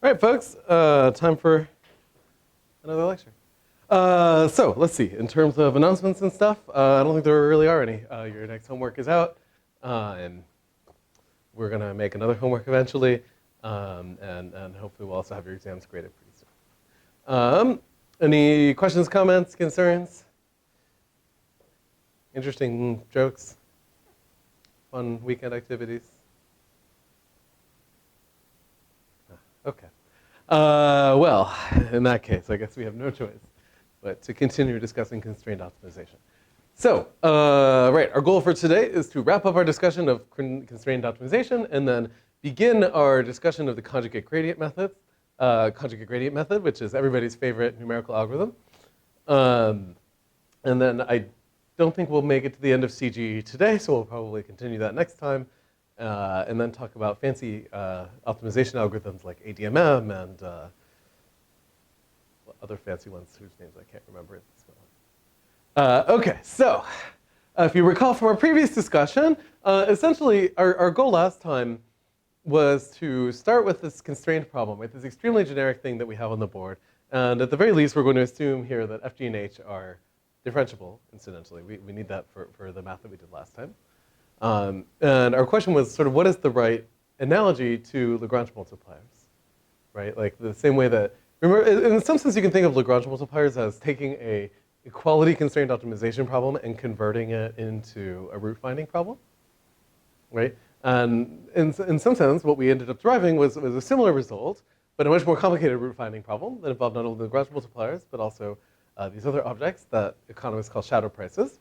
All right, folks, time for another lecture. So let's see, in terms of announcements and stuff, I don't think there really are any. Your next homework is out, and we're going to make another homework eventually, and hopefully we'll also have your exams graded pretty soon. Any questions, comments, concerns? Interesting jokes? Fun weekend activities? Okay. Well, in that case, I guess we have no choice but to continue discussing constrained optimization. So, right, our goal for today is to wrap up our discussion of constrained optimization and then begin our discussion of the conjugate gradient method, which is everybody's favorite numerical algorithm. And then I don't think we'll make it to the end of CG today, so we'll probably continue that next time. And then talk about fancy optimization algorithms like ADMM and other fancy ones whose names I can't remember at this moment. Okay, so if you recall from our previous discussion, essentially our goal last time was to start with this constraint problem, with this extremely generic thing that we have on the board. And at the very least, we're going to assume here that f, g, and h are differentiable, incidentally. We need that for the math that we did last time. And our question was sort of what is the right analogy to Lagrange multipliers, right? Like the same way that, remember, in some sense you can think of Lagrange multipliers as taking a equality constrained optimization problem and converting it into a root finding problem, right? And in some sense what we ended up deriving was a similar result, but a much more complicated root finding problem that involved not only Lagrange multipliers, but also these other objects that economists call shadow prices.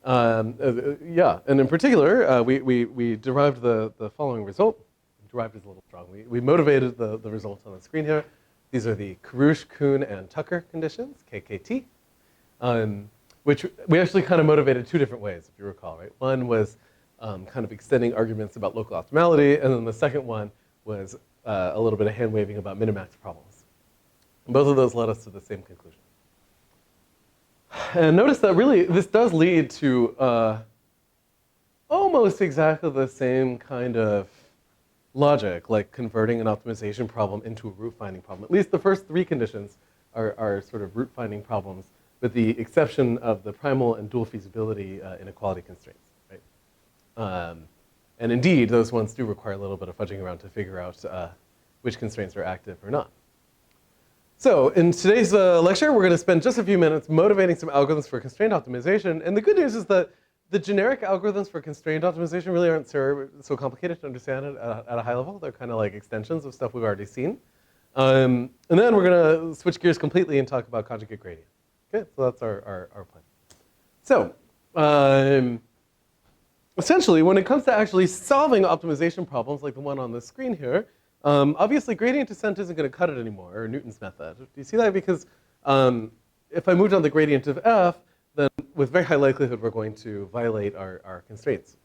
Yeah, and in particular, we derived the following result. Derived is a little strong. We motivated the result on the screen here. These are the Karush, Kuhn, and Tucker conditions, KKT, which we actually kind of motivated two different ways, if you recall, right? One was kind of extending arguments about local optimality, and then the second one was a little bit of hand-waving about minimax problems. And both of those led us to the same conclusion. And notice that really this does lead to almost exactly the same kind of logic, like converting an optimization problem into a root finding problem. At least the first three conditions are sort of root finding problems, with the exception of the primal and dual feasibility inequality constraints, right? And indeed, those ones do require a little bit of fudging around to figure out which constraints are active or not. So in today's lecture, we're going to spend just a few minutes motivating some algorithms for constrained optimization. And the good news is that the generic algorithms for constrained optimization really aren't so complicated to understand at a high level. They're kind of like extensions of stuff we've already seen. And then we're going to switch gears completely and talk about conjugate gradient. Okay, so that's our plan. So essentially, when it comes to actually solving optimization problems like the one on the screen here, obviously, gradient descent isn't going to cut it anymore, or Newton's method. Do you see that? Because if I moved on the gradient of f, then with very high likelihood, we're going to violate our constraints.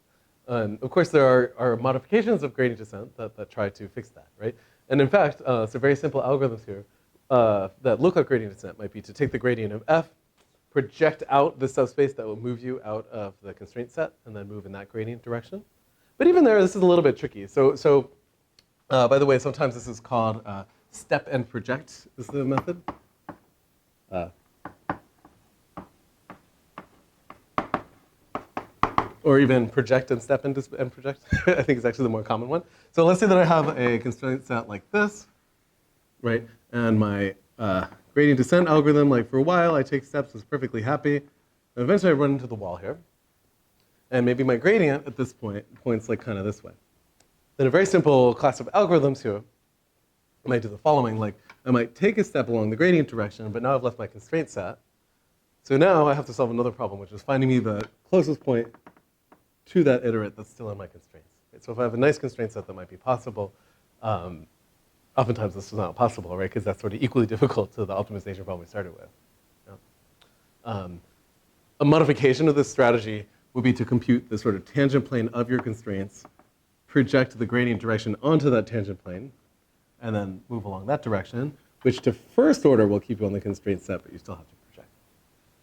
Of course, there are modifications of gradient descent that try to fix that, right? And in fact, some very simple algorithms here that look like gradient descent might be to take the gradient of f, project out the subspace that will move you out of the constraint set, and then move in that gradient direction. But even there, this is a little bit tricky. So by the way, sometimes this is called step and project is the method. Or even project and step and project. I think it's actually the more common one. So let's say that I have a constraint set like this, right? And my gradient descent algorithm, like for a while, I take steps, it's perfectly happy. And eventually I run into the wall here. And maybe my gradient at this point points like kind of this way. Then a very simple class of algorithms here might do the following. Like I might take a step along the gradient direction, but now I've left my constraint set. So now I have to solve another problem, which is finding me the closest point to that iterate that's still in my constraints. Right? So if I have a nice constraint set that might be possible, oftentimes this is not possible, right? Because that's sort of equally difficult to the optimization problem we started with. Yeah. A modification of this strategy would be to compute the sort of tangent plane of your constraints, project the gradient direction onto that tangent plane, and then move along that direction, which to first order will keep you on the constraint set, but you still have to project.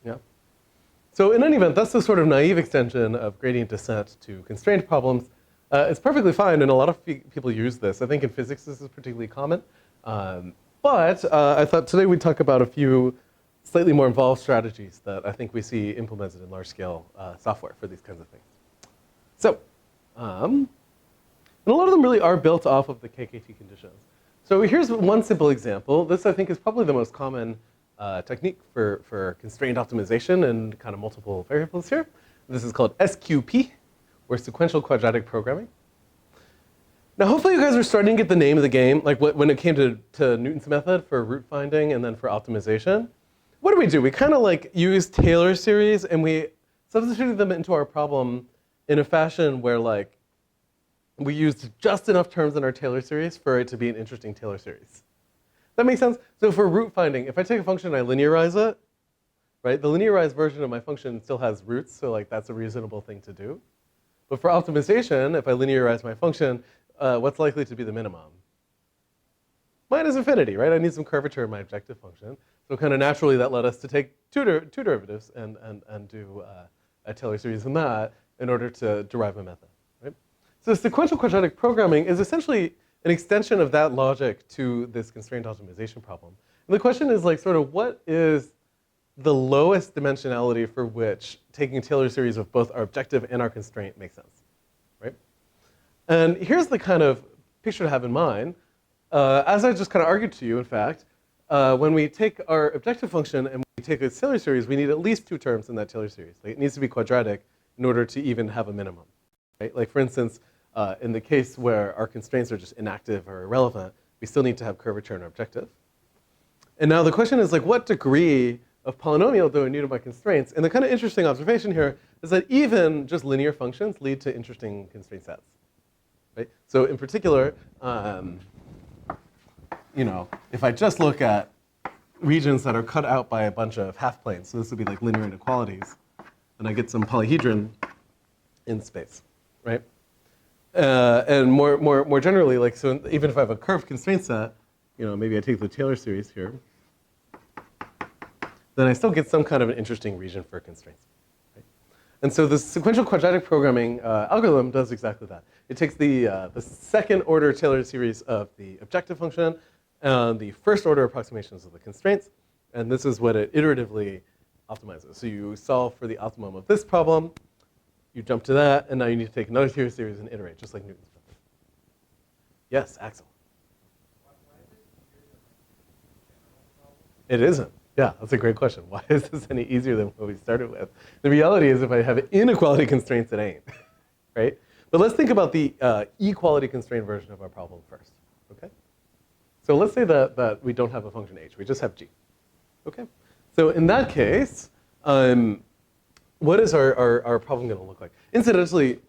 Yeah. So in any event, that's the sort of naive extension of gradient descent to constraint problems. It's perfectly fine, and a lot of people use this. I think in physics this is particularly common. But I thought today we'd talk about a few slightly more involved strategies that I think we see implemented in large-scale software for these kinds of things. So, and a lot of them really are built off of the KKT conditions. So here's one simple example. This, I think, is probably the most common technique for constrained optimization and kind of multiple variables here. This is called SQP, or sequential quadratic programming. Now, hopefully you guys are starting to get the name of the game, like when it came to Newton's method for root finding and then for optimization. What do? We kind of like use Taylor series and we substituted them into our problem in a fashion where like we used just enough terms in our Taylor series for it to be an interesting Taylor series. That makes sense? So for root finding, if I take a function and I linearize it, right, the linearized version of my function still has roots, so like that's a reasonable thing to do. But for optimization, if I linearize my function, what's likely to be the minimum? Minus infinity, right? I need some curvature in my objective function. So kind of naturally that led us to take two derivatives and do a Taylor series in that in order to derive a method, right? So sequential quadratic programming is essentially an extension of that logic to this constrained optimization problem. And the question is like sort of what is the lowest dimensionality for which taking a Taylor series of both our objective and our constraint makes sense, right? And here's the kind of picture to have in mind. As I just kind of argued to you, in fact, when we take our objective function and we take a Taylor series, we need at least two terms in that Taylor series. Like, it needs to be quadratic in order to even have a minimum, right? Like, for instance, in the case where our constraints are just inactive or irrelevant, we still need to have curvature in our objective. And now the question is, like, what degree of polynomial do I need of my constraints? And the kind of interesting observation here is that even just linear functions lead to interesting constraint sets, right? So in particular, you know, if I just look at regions that are cut out by a bunch of half planes, so this would be like linear inequalities, and I get some polyhedron in space, right? And more generally, like, so even if I have a curved constraint set, you know, maybe I take the Taylor series here, then I still get some kind of an interesting region for constraints, right? And so the sequential quadratic programming algorithm does exactly that. It takes the second order Taylor series of the objective function and the first order approximations of the constraints, and this is what it iteratively optimizes. So you solve for the optimum of this problem, you jump to that, and now you need to take another Taylor series and iterate, just like Newton's method. Yes, Axel. It isn't. Yeah, that's a great question. Why is this any easier than what we started with? The reality is if I have inequality constraints, it ain't, right? But let's think about the equality constraint version of our problem first, okay? So let's say that we don't have a function h, we just have g, okay? So in that case, what is our problem going to look like? Incidentally,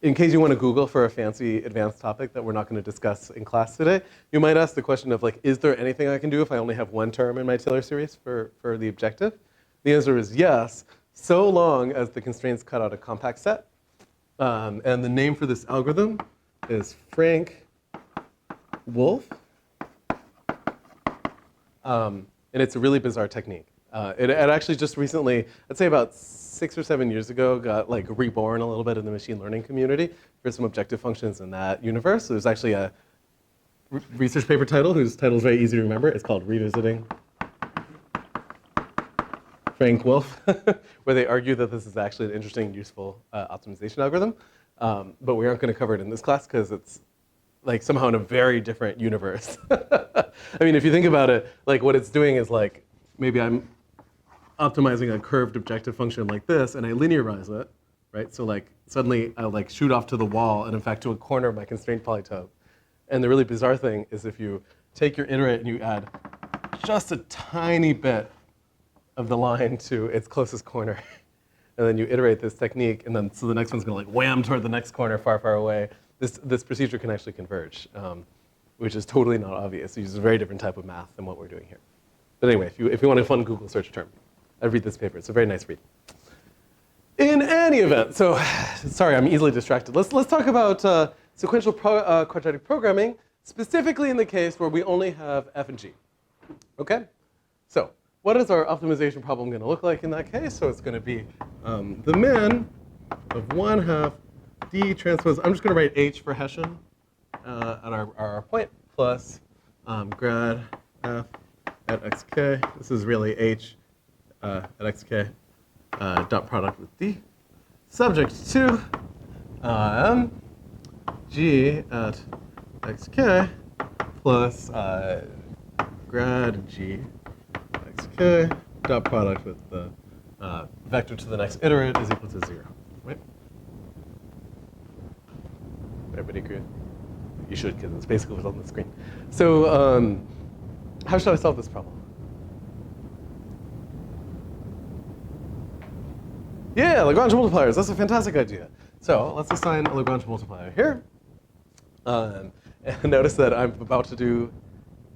in case you want to Google for a fancy advanced topic that we're not going to discuss in class today, you might ask the question of like, is there anything I can do if I only have one term in my Taylor series for the objective? The answer is yes, so long as the constraints cut out a compact set. And the name for this algorithm is Frank Wolf. And it's a really bizarre technique. It actually just recently, I'd say about 6 or 7 years ago, got like reborn a little bit in the machine learning community for some objective functions in that universe. So there's actually a research paper title whose title is very easy to remember. It's called Revisiting Frank Wolf, where they argue that this is actually an interesting and useful optimization algorithm. But we aren't going to cover it in this class because it's like somehow in a very different universe. I mean, if you think about it, like what it's doing is like, maybe I'm optimizing a curved objective function like this, and I linearize it, right? So like suddenly I like shoot off to the wall, and in fact to a corner of my constraint polytope. And the really bizarre thing is if you take your iterate and you add just a tiny bit of the line to its closest corner, and then you iterate this technique, and then so the next one's going to like wham toward the next corner far, far away. This procedure can actually converge, which is totally not obvious. It uses a very different type of math than what we're doing here. But anyway, if you want a fun Google search term, I'd read this paper. It's a very nice read. In any event, so sorry, I'm easily distracted. Let's talk about sequential quadratic programming, specifically in the case where we only have f and g. Okay? So what is our optimization problem going to look like in that case? So it's going to be the min of 1/2 d transpose. I'm just going to write h for Hessian. at our point plus grad f at xk. This is really h at xk dot product with d, subject to g at xk plus grad g xk dot product with the vector to the next iterate is equal to 0. Right? Everybody agree? You should, because it's basically what's on the screen. So how should I solve this problem? Yeah, Lagrange multipliers. That's a fantastic idea. So let's assign a Lagrange multiplier here. And notice that I'm about to do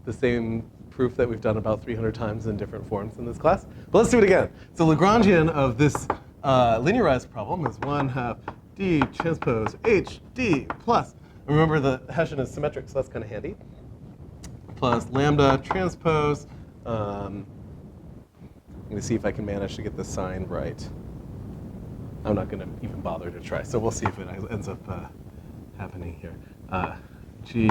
the same proof that we've done about 300 times in different forms in this class. But let's do it again. So Lagrangian of this linearized problem is 1/2 d transpose h d plus, remember the Hessian is symmetric, so that's kind of handy, plus lambda transpose, I'm going to see if I can manage to get the sign right. I'm not going to even bother to try, so we'll see if it ends up happening here. G,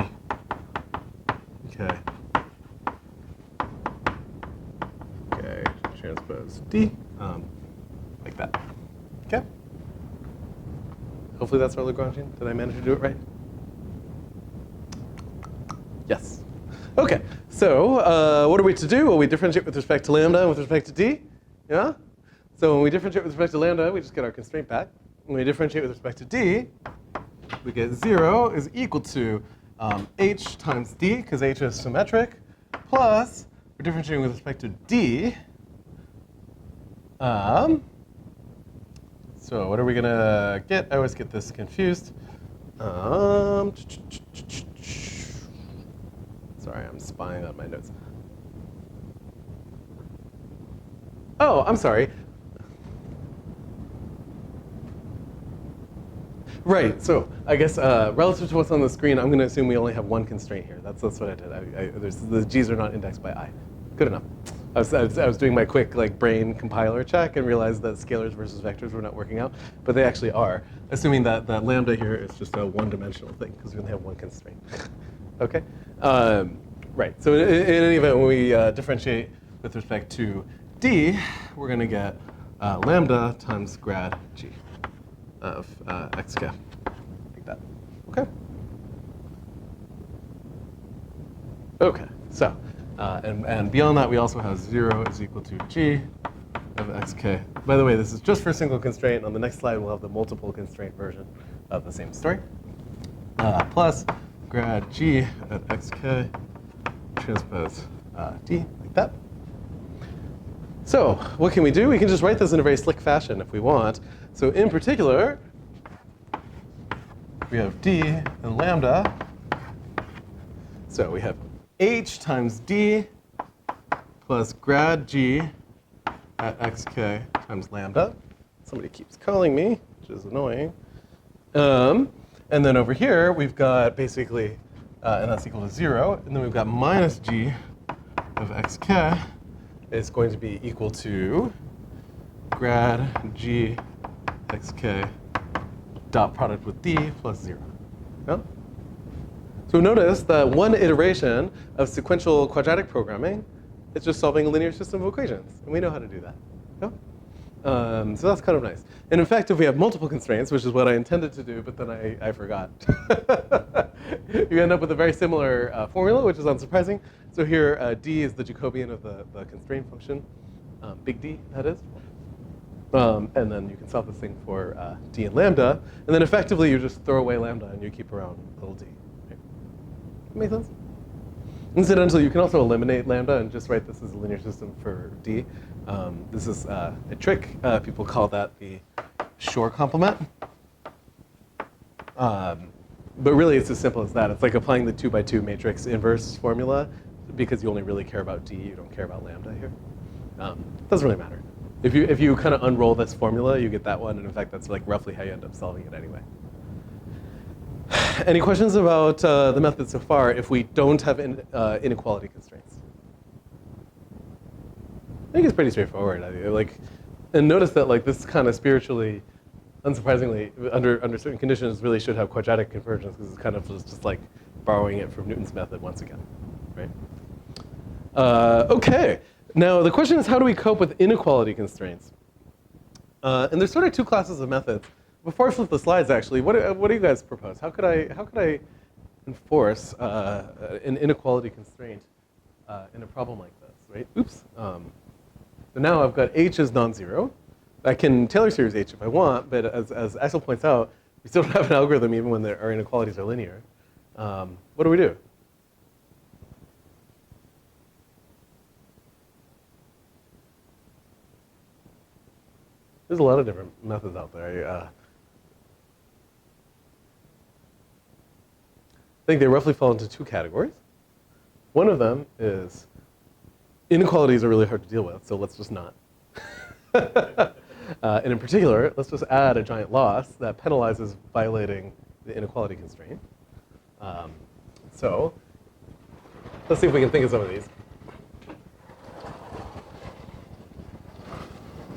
okay, transpose D, like that. Okay. Hopefully that's our Lagrangian. Did I manage to do it right? Yes. Okay. So what are we to do? Well, we differentiate with respect to lambda and with respect to D. Yeah. So when we differentiate with respect to lambda, we just get our constraint back. When we differentiate with respect to D, we get 0 is equal to h times D, because h is symmetric, plus we're differentiating with respect to D. So what are we going to get? I always get this confused. Sorry, I'm spying on my notes. Oh, I'm sorry. Right, so I guess relative to what's on the screen, I'm going to assume we only have one constraint here. That's what I did. The G's are not indexed by I. Good enough. I was doing my quick brain compiler check and realized that scalars versus vectors were not working out, but they actually are, assuming that lambda here is just a one-dimensional thing because we only have one constraint. Okay? Right, so in any event, when we differentiate with respect to D, we're going to get lambda times grad G of xk, like that. Okay? Okay, so. And beyond that, we also have 0 is equal to g of xk. By the way, this is just for a single constraint. On the next slide, we'll have the multiple constraint version of the same story. Plus grad g at xk transpose d, like that. So what can we do? We can just write this in a very slick fashion if we want. So in particular, we have d and lambda. So we have h times d plus grad g at xk times lambda. Somebody keeps calling me, which is annoying. And then over here, we've got basically, and that's equal to 0. And then we've got minus g of xk is going to be equal to grad g xk dot product with d plus 0. Yeah? So notice that one iteration of sequential quadratic programming is just solving a linear system of equations. And we know how to do that. Yeah? So that's kind of nice. And in fact, if we have multiple constraints, which is what I intended to do, but then I forgot, you end up with a very similar formula, which is unsurprising. So here, d is the Jacobian of the constraint function, big D, that is. And then you can solve this thing for d and lambda. And then effectively, you just throw away lambda and you keep around little d. Make sense? Incidentally, you can also eliminate lambda and just write this as a linear system for D. This is a trick. People call that the Shor complement. But really, it's as simple as that. It's like applying the 2x2 matrix inverse formula because you only really care about D. You don't care about lambda here. Doesn't really matter. If you kind of unroll this formula, you get that one. And in fact, that's like roughly how you end up solving it anyway. Any questions about the method so far if we don't have inequality constraints? I think it's pretty straightforward. And notice that this kind of spiritually unsurprisingly, under certain conditions, really should have quadratic convergence because it's kind of just like borrowing it from Newton's method once again, right? Okay, now the question is, how do we cope with inequality constraints? And there's sort of two classes of methods. Before I flip the slides, actually, what do you guys propose? How could I enforce an inequality constraint in a problem like this, right? Oops. So now I've got h is non-zero. I can Taylor series h if I want, but as Axel points out, we still don't have an algorithm even when our inequalities are linear. What do we do? There's a lot of different methods out there. I think they roughly fall into two categories. One of them is inequalities are really hard to deal with, so let's just not. And in particular, let's just add a giant loss that penalizes violating the inequality constraint. So let's see if we can think of some of these.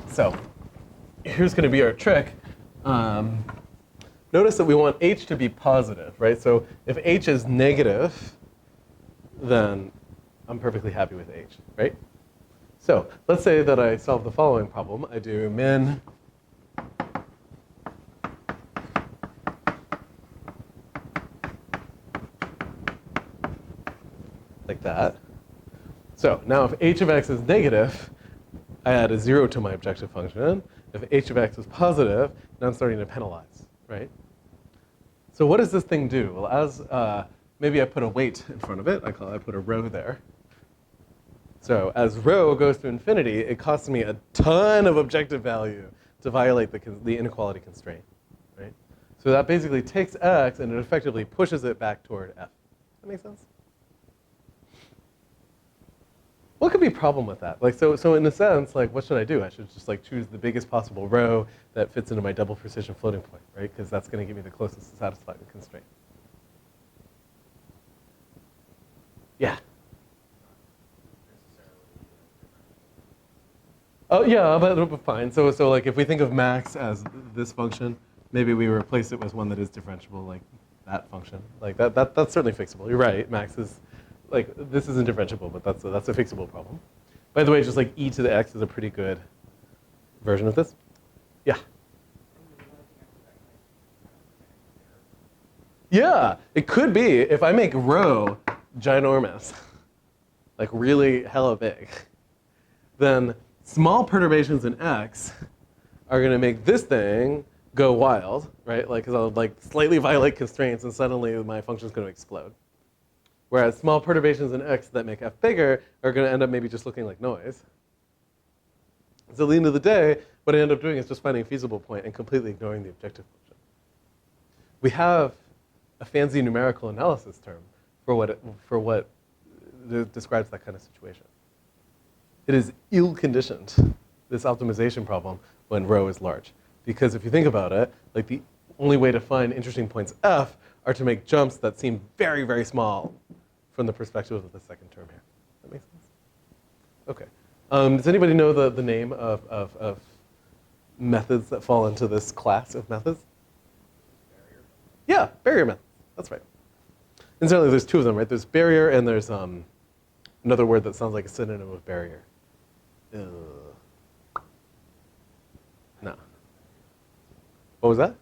So here's going to be our trick. Notice that we want h to be positive, right? So if h is negative, then I'm perfectly happy with h, right? So let's say that I solve the following problem. I do min like that. So now if h of x is negative, I add a 0 to my objective function. If h of x is positive, now I'm starting to penalize, right? So what does this thing do? Well, as maybe I put a weight in front of it. I put a row there. So as rho goes to infinity, it costs me a ton of objective value to violate the inequality constraint, right? So that basically takes x and it effectively pushes it back toward f. Does that make sense? What could be a problem with that? Like, so in a sense, like, what should I do? I should just like choose the biggest possible row that fits into my double precision floating point, right? Because that's going to give me the closest to satisfy the constraint. Yeah. Oh yeah, but it'll be fine. So like if we think of max as this function, maybe we replace it with one that is differentiable, like that function. Like that's certainly fixable. You're right. Max is like this isn't differentiable, but that's a fixable problem. By the way, just like e to the x is a pretty good version of this. Yeah. Yeah, it could be if I make rho ginormous, like really hella big, then small perturbations in x are going to make this thing go wild, right? Like, because I'll like slightly violate constraints and suddenly my function is going to explode. Whereas small perturbations in x that make f bigger are going to end up maybe just looking like noise. So at the end of the day, what I end up doing is just finding a feasible point and completely ignoring the objective function. We have a fancy numerical analysis term for what describes that kind of situation. It is ill-conditioned, this optimization problem, when rho is large. Because if you think about it, like the only way to find interesting points f are to make jumps that seem very, very small from the perspective of the second term here. That makes sense? Okay. Does anybody know the name of methods that fall into this class of methods? Barrier. Yeah, barrier methods. That's right. And certainly there's two of them, right? There's barrier and there's another word that sounds like a synonym of barrier. No. What was that?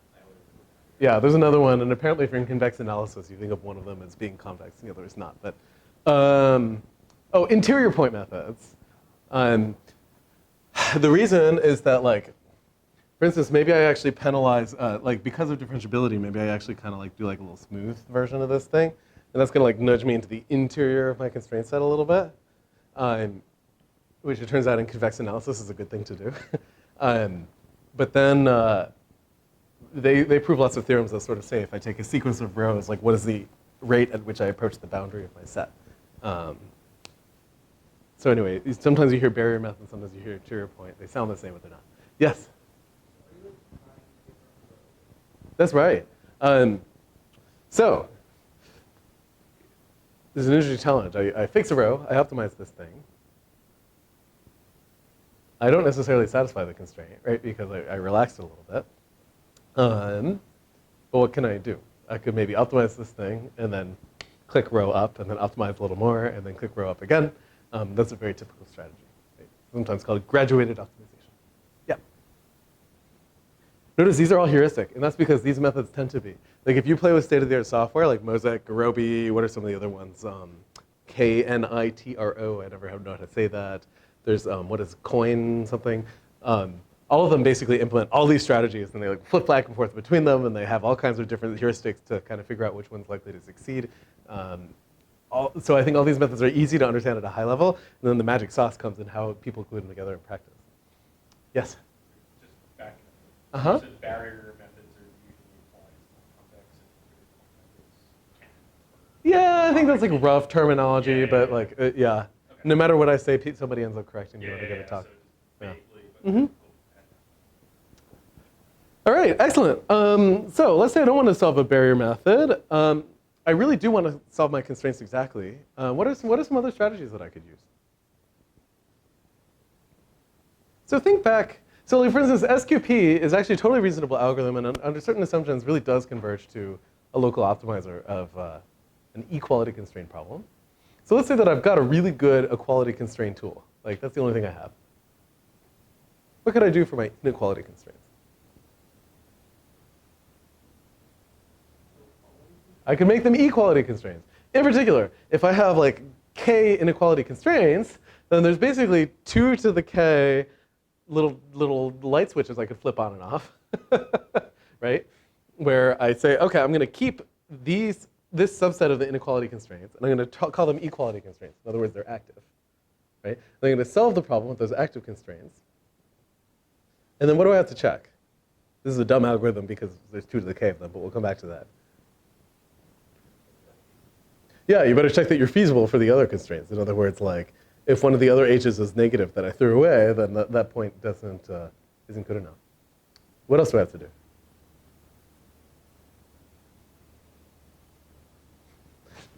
Yeah, there's another one, and apparently for convex analysis, you think of one of them as being convex and the other is not. But oh, interior point methods. The reason is that, like, for instance, maybe I actually penalize, like, because of differentiability, maybe I actually kind of like do like a little smooth version of this thing, and that's going to like nudge me into the interior of my constraint set a little bit. Which it turns out in convex analysis is a good thing to do. But then they prove lots of theorems that sort of say if I take a sequence of rows, like what is the rate at which I approach the boundary of my set? So anyway, sometimes you hear barrier method, sometimes you hear interior point. They sound the same, but they're not. Yes? That's right. So this is an interesting challenge. I fix a row, I optimize this thing. I don't necessarily satisfy the constraint, right? Because I relaxed it a little bit. But what can I do? I could maybe optimize this thing and then click row up and then optimize a little more and then click row up again. That's a very typical strategy, right? Sometimes called graduated optimization. Yeah. Notice these are all heuristic, and that's because these methods tend to be. Like if you play with state-of-the-art software like Mosaic, Garobi, what are some of the other ones? Knitro, I never know how to say that. There's, what is coin something? All of them basically implement all these strategies, and they like flip back and forth between them, and they have all kinds of different heuristics to kind of figure out which one's likely to succeed. So I think all these methods are easy to understand at a high level, and then the magic sauce comes in how people glue them together in practice. Yes? Just back Uh-huh. So barrier methods are usually applied to convex and methods can. Yeah, I think that's like rough terminology, Yeah, but yeah. like, yeah. Okay. No matter what I say, somebody ends up correcting me when I give a talk. So Yeah. vaguely, but Mhm. cool. All right, excellent. So let's say I don't want to solve a barrier method. I really do want to solve my constraints exactly. What are some other strategies that I could use? So think back. So like for instance, SQP is actually a totally reasonable algorithm, and under certain assumptions really does converge to a local optimizer of an equality constraint problem. So let's say that I've got a really good equality constraint tool. Like that's the only thing I have. What could I do for my inequality constraints? I can make them equality constraints. In particular, if I have like k inequality constraints, then there's basically 2 to the k little light switches I could flip on and off, right? Where I say, okay, I'm going to keep this subset of the inequality constraints, and I'm going to call them equality constraints. In other words, they're active, right? And I'm going to solve the problem with those active constraints. And then what do I have to check? This is a dumb algorithm because there's 2 to the k of them, but we'll come back to that. Yeah, you better check that you're feasible for the other constraints. In other words, like if one of the other h's is negative that I threw away, then that point isn't good enough. What else do I have to do?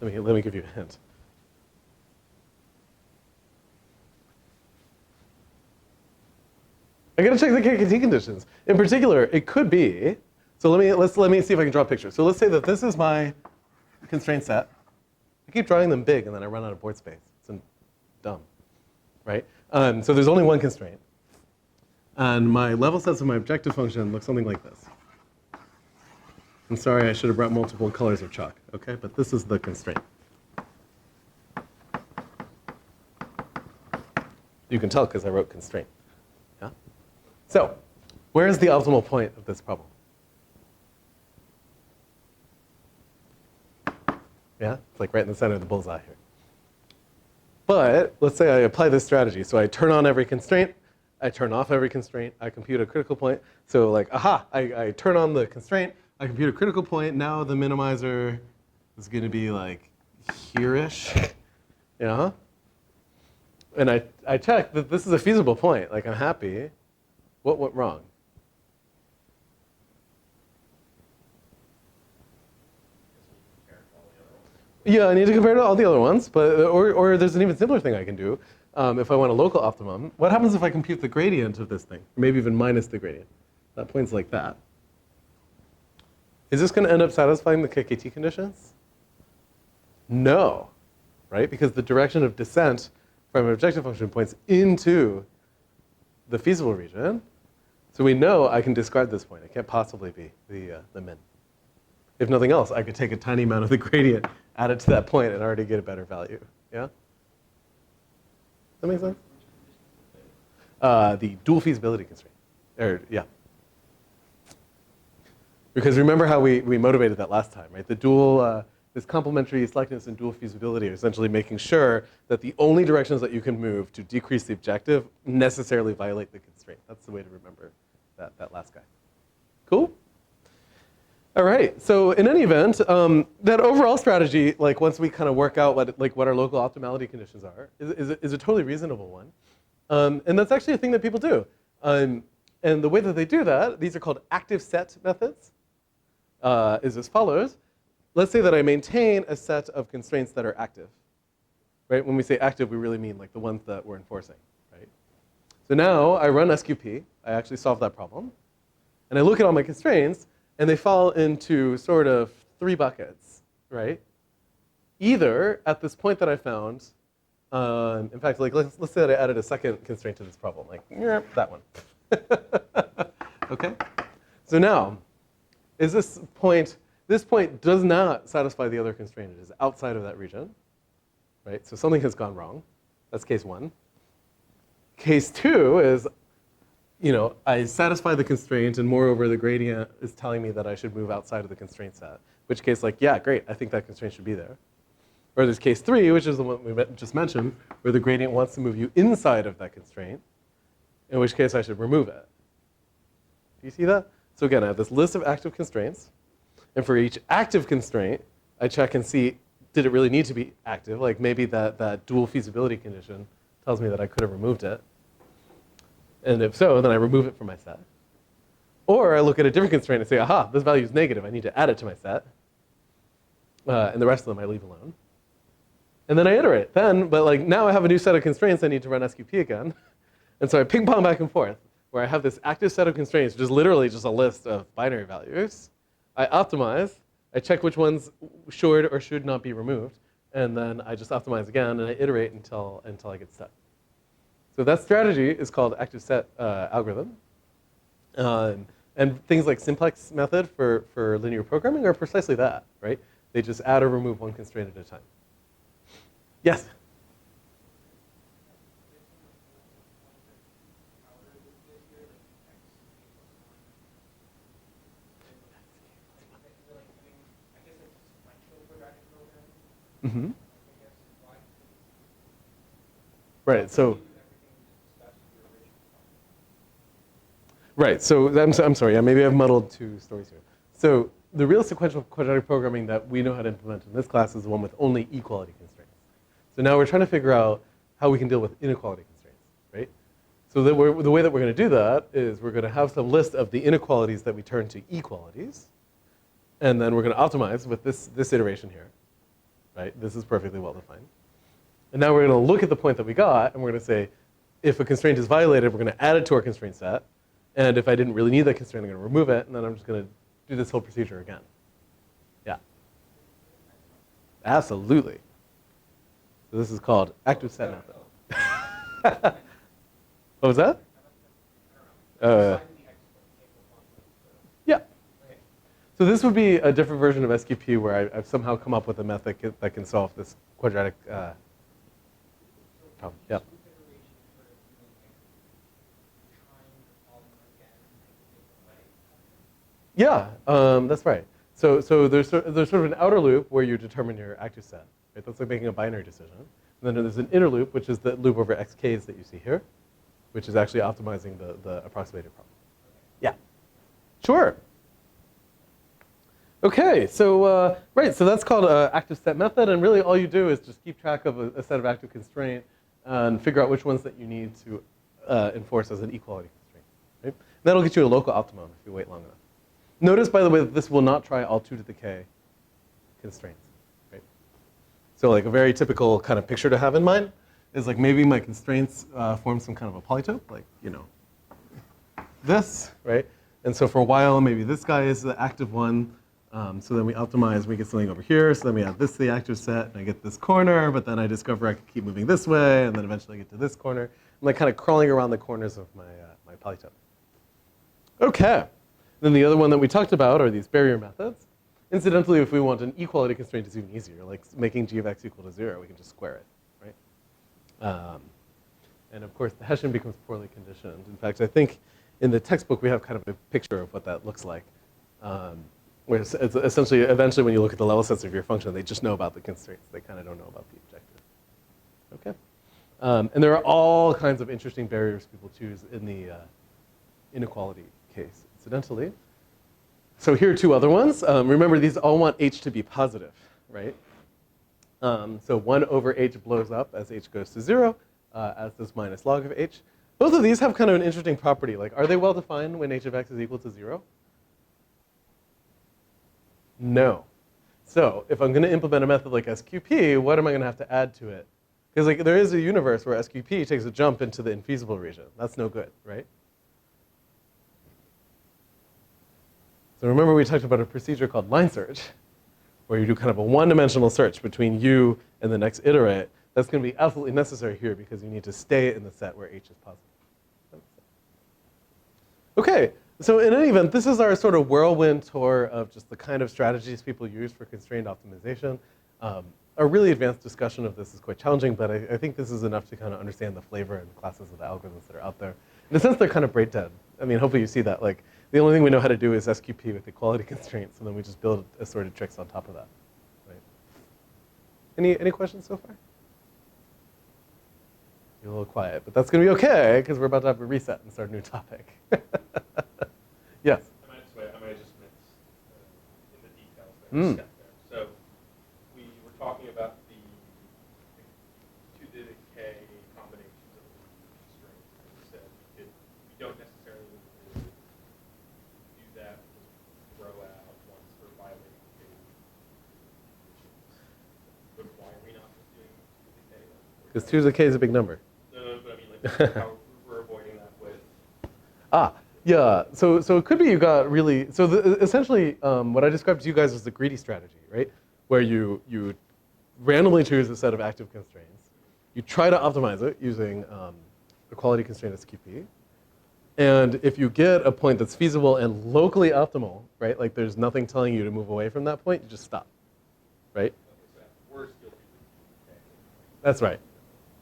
Let me give you a hint. I gotta check the KKT conditions. In particular, it could be. So let me see if I can draw a picture. So let's say that this is my constraint set. I keep drawing them big, and then I run out of board space. It's dumb, right? So there's only one constraint. And my level sets of my objective function look something like this. I'm sorry, I should have brought multiple colors of chalk, okay? But this is the constraint. You can tell because I wrote constraint. Yeah? So where is the optimal point of this problem? Yeah, it's like right in the center of the bullseye here. But let's say I apply this strategy. So I turn on every constraint, I turn off every constraint, I compute a critical point. So like, aha, I turn on the constraint, I compute a critical point. Now the minimizer is going to be like here-ish, yeah? And I check that this is a feasible point. Like I'm happy. What went wrong? Yeah, I need to compare to all the other ones, but or there's an even simpler thing I can do. If I want a local optimum, what happens if I compute the gradient of this thing? Or maybe even minus the gradient. That point's like that. Is this going to end up satisfying the KKT conditions? No, right? Because the direction of descent from an objective function points into the feasible region. So we know I can discard this point. It can't possibly be the min. If nothing else, I could take a tiny amount of the gradient, add it to that point, and already get a better value. Yeah? Does that make sense? The dual feasibility constraint. Yeah. Because remember how we motivated that last time, right? The dual, this complementary selectiveness and dual feasibility are essentially making sure that the only directions that you can move to decrease the objective necessarily violate the constraint. That's the way to remember that last guy. Cool? All right, so in any event, that overall strategy, like once we kind of work out what our local optimality conditions are, is a totally reasonable one. And that's actually a thing that people do. And the way that they do that, these are called active set methods, is as follows. Let's say that I maintain a set of constraints that are active. Right? When we say active, we really mean like the ones that we're enforcing. Right? So now I run SQP. I actually solve that problem. And I look at all my constraints, and they fall into sort of 3 buckets, right? Either at this point that I found, in fact, like let's say that I added a second constraint to this problem, like that one. Okay? So now, is this point does not satisfy the other constraint. It is outside of that region, right? So something has gone wrong. That's case 1. Case 2 is, I satisfy the constraint, and moreover, the gradient is telling me that I should move outside of the constraint set. In which case, like, yeah, great, I think that constraint should be there. Or there's case 3, which is the one we just mentioned, where the gradient wants to move you inside of that constraint, in which case I should remove it. Do you see that? So again, I have this list of active constraints, and for each active constraint, I check and see, did it really need to be active? Like maybe that dual feasibility condition tells me that I could have removed it. And if so, then I remove it from my set. Or I look at a different constraint and say, aha, this value is negative. I need to add it to my set. And the rest of them I leave alone. And then I iterate. But like now I have a new set of constraints. I need to run SQP again. And so I ping pong back and forth, where I have this active set of constraints, which is literally just a list of binary values. I optimize. I check which ones should or should not be removed. And then I just optimize again, and I iterate until I get stuck. So that strategy is called active set algorithm. And things like simplex method for linear programming are precisely that, right? They just add or remove one constraint at a time. Yes? Mm-hmm. Right, so I'm sorry, yeah, maybe I've muddled 2 stories here. So the real sequential quadratic programming that we know how to implement in this class is the one with only equality constraints. So now we're trying to figure out how we can deal with inequality constraints, right? So the way that we're going to do that is we're going to have some list of the inequalities that we turn to equalities, and then we're going to optimize with this iteration here, right? This is perfectly well defined. And now we're going to look at the point that we got, and we're going to say, if a constraint is violated, we're going to add it to our constraint set. And if I didn't really need that constraint, I'm going to remove it, and then I'm just going to do this whole procedure again. Yeah. Absolutely. So this is called active set method. What was that? Yeah. So this would be a different version of SQP where I've somehow come up with a method that can solve this quadratic problem. Yeah. Yeah, that's right. So there's sort of an outer loop where you determine your active set. Right? That's like making a binary decision. And then there's an inner loop, which is the loop over xk's that you see here, which is actually optimizing the approximated problem. Yeah. Sure. Okay, so right, so that's called active set method, and really all you do is just keep track of a set of active constraint and figure out which ones that you need to enforce as an equality constraint. Right? And that'll get you a local optimum if you wait long enough. Notice, by the way, that this will not try all 2 to the k constraints. Right? So like a very typical kind of picture to have in mind is like maybe my constraints form some kind of a polytope, like this, right? And so for a while, maybe this guy is the active one. So then we optimize, we get something over here. So then we add this to the active set, and I get this corner. But then I discover I can keep moving this way, and then eventually I get to this corner. I'm like kind of crawling around the corners of my polytope. Okay. Then the other one that we talked about are these barrier methods. Incidentally, if we want an equality constraint, it's even easier. Like making g of x equal to 0, we can just square it, right? And of course, the Hessian becomes poorly conditioned. In fact, I think in the textbook we have kind of a picture of what that looks like. Where it's essentially, eventually, when you look at the level sets of your function, they just know about the constraints. They kind of don't know about the objective. Okay. And there are all kinds of interesting barriers people choose in the inequality case, incidentally. So here are 2 other ones. Remember, these all want h to be positive, right? So 1 over h blows up as h goes to 0, as does minus log of h. Both of these have kind of an interesting property. Like, are they well defined when h of x is equal to 0? No. So if I'm going to implement a method like SQP, what am I going to have to add to it? Because like there is a universe where SQP takes a jump into the infeasible region. That's no good, right? So remember we talked about a procedure called line search, where you do kind of a one-dimensional search between you and the next iterate. That's going to be absolutely necessary here because you need to stay in the set where H is positive. Okay, so in any event, this is our sort of whirlwind tour of just the kind of strategies people use for constrained optimization. A really advanced discussion of this is quite challenging, but I think this is enough to kind of understand the flavor and classes of the algorithms that are out there. In a sense, they're kind of brain dead. I mean, hopefully you see that. Like, the only thing we know how to do is SQP with equality constraints, and then we just build assorted tricks on top of that. Right? Any questions so far? You're a little quiet, but that's going to be okay, because we're about to have a reset and start a new topic. Yes? I might just mix in the details there, step there. So we were talking about the 2 to the k combinations of the strings. And we said we don't necessarily need to do that, just throw out once for violating the conditions. But why are we not just doing 2 to the k? Because 2 to the k is a big number. No, but I mean, like, how we're avoiding that with. Yeah, so it could be you got really, so essentially what I described to you guys is the greedy strategy, right? Where you randomly choose a set of active constraints. You try to optimize it using equality constraint SQP. And if you get a point that's feasible and locally optimal, right? Like there's nothing telling you to move away from that point, you just stop, right? That's right.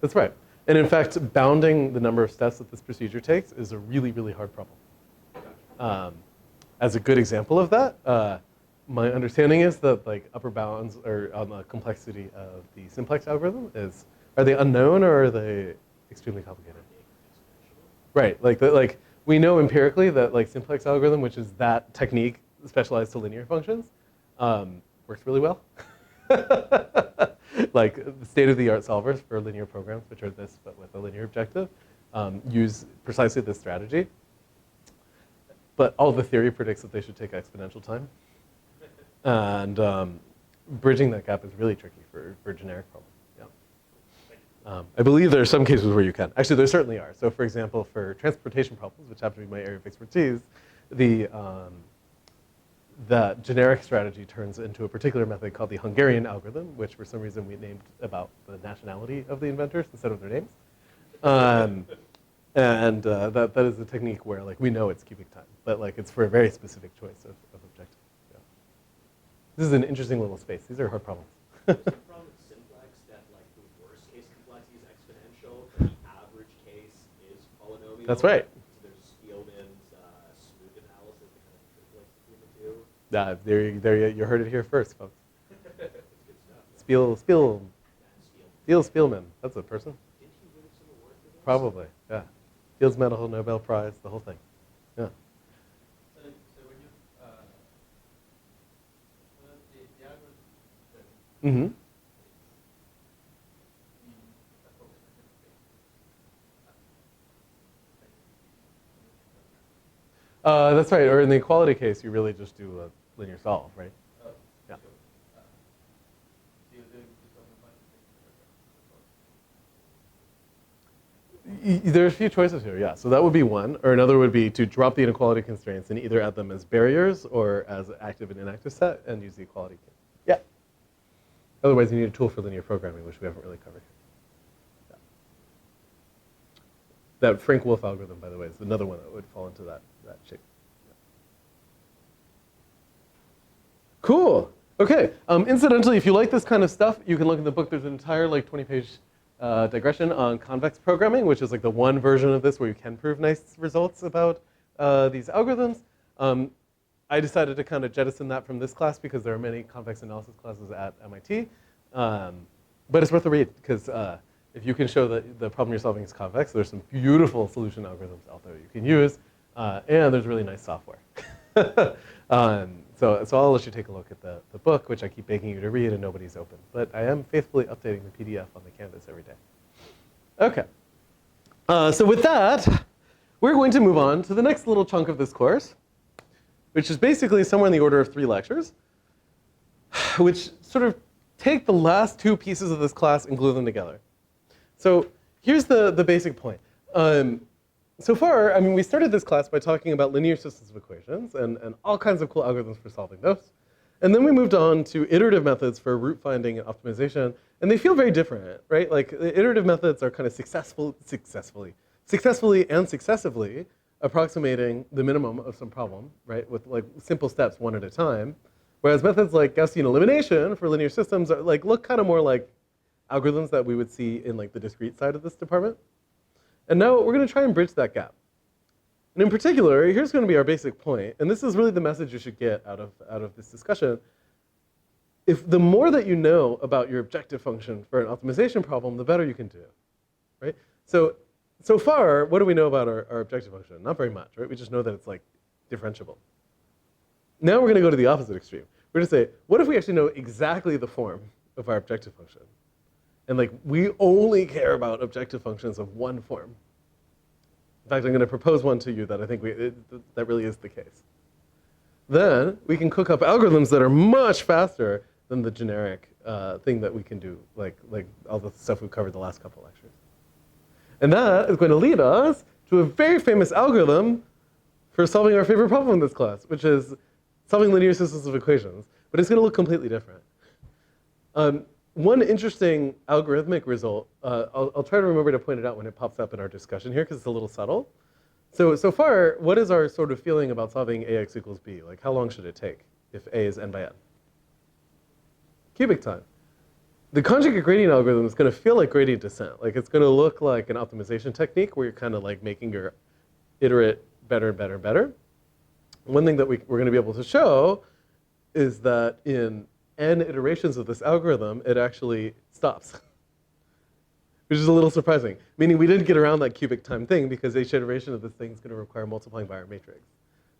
That's right. And in fact, bounding the number of steps that this procedure takes is a really, really hard problem. As a good example of that, my understanding is that like upper bounds or on the complexity of the simplex algorithm are they unknown or are they extremely complicated? Right. Like we know empirically that like simplex algorithm, which is that technique specialized to linear functions, works really well. Like the state-of-the-art solvers for linear programs, which are this but with a linear objective, use precisely this strategy. But all the theory predicts that they should take exponential time. And bridging that gap is really tricky for generic problems. Yeah. I believe there are some cases where you can. Actually, there certainly are. So for example, for transportation problems, which happen to be my area of expertise, that generic strategy turns into a particular method called the Hungarian algorithm, which for some reason we named about the nationality of the inventors instead of their names. That is a technique where like we know it's cubic time, but like it's for a very specific choice of objective. Yeah. This is an interesting little space. These are hard problems. Is the problem with simplex that like the worst case complexity is exponential, but the average case is polynomial? That's right. So there's Spielman's smooth analysis that kind of conflicts between the two. There you heard it here first, folks. That's good stuff. Spielman. That's a person. Did he win some award for this? Probably. Yeah. Fields Medal, Nobel Prize, the whole thing. Yeah. So when you, the algorithm that Mm-hmm. That's right. Or in the equality case, you really just do a linear solve, right? Yeah. There are a few choices here, yeah. So that would be one. Or another would be to drop the inequality constraints and either add them as barriers or as active and inactive set and use the equality. Yeah. Otherwise, you need a tool for linear programming, which we haven't really covered. Yeah. That Frank-Wolf algorithm, by the way, is another one that would fall into that shape. Yeah. Cool. Okay. Incidentally, if you like this kind of stuff, you can look in the book. There's an entire like 20-page digression on convex programming, which is like the one version of this where you can prove nice results about these algorithms. I decided to kind of jettison that from this class because there are many convex analysis classes at MIT. But it's worth a read because if you can show that the problem you're solving is convex, there's some beautiful solution algorithms out there you can use. And there's really nice software. So I'll let you take a look at the book, which I keep begging you to read and nobody's open. But I am faithfully updating the PDF on the Canvas every day. Okay. So with that, we're going to move on to the next little chunk of this course, which is basically somewhere in the order of 3 lectures, which sort of take the last 2 pieces of this class and glue them together. So here's the basic point. so far, I mean, we started this class by talking about linear systems of equations and all kinds of cool algorithms for solving those. And then we moved on to iterative methods for root finding and optimization, and they feel very different, right? Like the iterative methods are kind of successfully and successively approximating the minimum of some problem, right? With like simple steps one at a time. Whereas methods like Gaussian elimination for linear systems are like look kind of more like algorithms that we would see in like the discrete side of this department. And now we're going to try and bridge that gap. And in particular, here's going to be our basic point, and this is really the message you should get out of this discussion. If the more that you know about your objective function for an optimization problem, the better you can do, right? So far, what do we know about our objective function? Not very much, right? We just know that it's like differentiable. Now we're going to go to the opposite extreme. We're going to say, what if we actually know exactly the form of our objective function? And like, we only care about objective functions of one form. In fact, I'm going to propose one to you that I think that really is the case. Then we can cook up algorithms that are much faster than the generic thing that we can do, like all the stuff we've covered the last couple lectures. And that is going to lead us to a very famous algorithm for solving our favorite problem in this class, which is solving linear systems of equations. But it's going to look completely different. One interesting algorithmic result, I'll try to remember to point it out when it pops up in our discussion here, because it's a little subtle. So far, what is our sort of feeling about solving ax equals b? Like, how long should it take if a is n by n? Cubic time. The conjugate gradient algorithm is going to feel like gradient descent. Like, it's going to look like an optimization technique where you're kind of like making your iterate better and better and better. One thing that we're going to be able to show is that in n iterations of this algorithm, it actually stops, which is a little surprising. Meaning we didn't get around that cubic time thing because each iteration of this thing is going to require multiplying by our matrix.